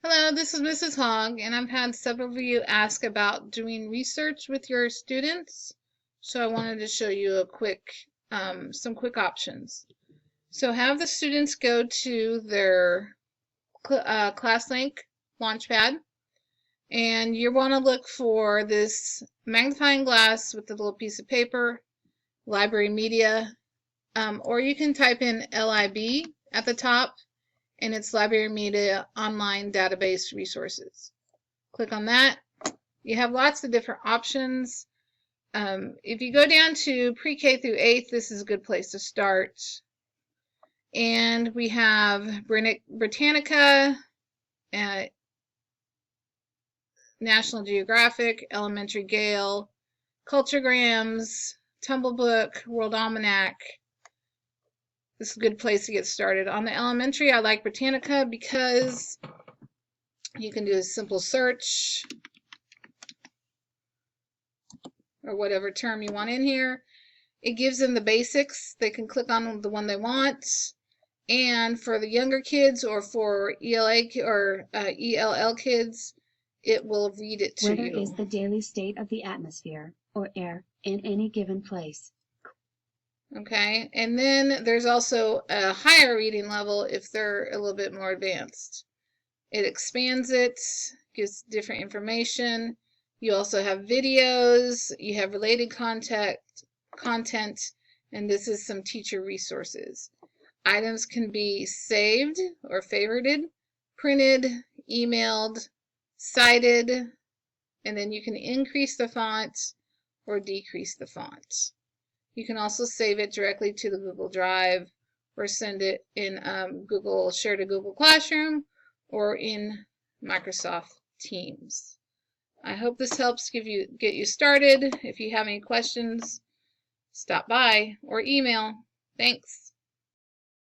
Hello, this is Mrs. Hogg, and I've had several of you ask about doing research with your students. So I wanted to show you some quick options. So have the students go to their ClassLink Launchpad, and you want to look for this magnifying glass with the little piece of paper, library media, or you can type in LIB at the top, and it's Library Media Online Database Resources. Click on that. You have lots of different options. If you go down to pre-K through 8th, this is a good place to start. And we have Britannica, National Geographic, Elementary Gale, Culturegrams, Tumblebook, World Almanac. This is a good place to get started. On the elementary, I like Britannica because you can do a simple search or whatever term you want in here. It gives them the basics. They can click on the one they want. And for the younger kids or for ELA or ELL kids, it will read it to you. Weather is the daily state of the atmosphere or air in any given place. Okay, and then there's also a higher reading level if they're a little bit more advanced. It expands it, gives different information. You also have videos, you have related content, and this is some teacher resources. Items can be saved or favorited, printed, emailed, cited, and then you can increase the font or decrease the font. You can also save it directly to the Google Drive or send it in share to Google Classroom or in Microsoft Teams. I hope this helps get you started. If you have any questions, stop by or email. Thanks.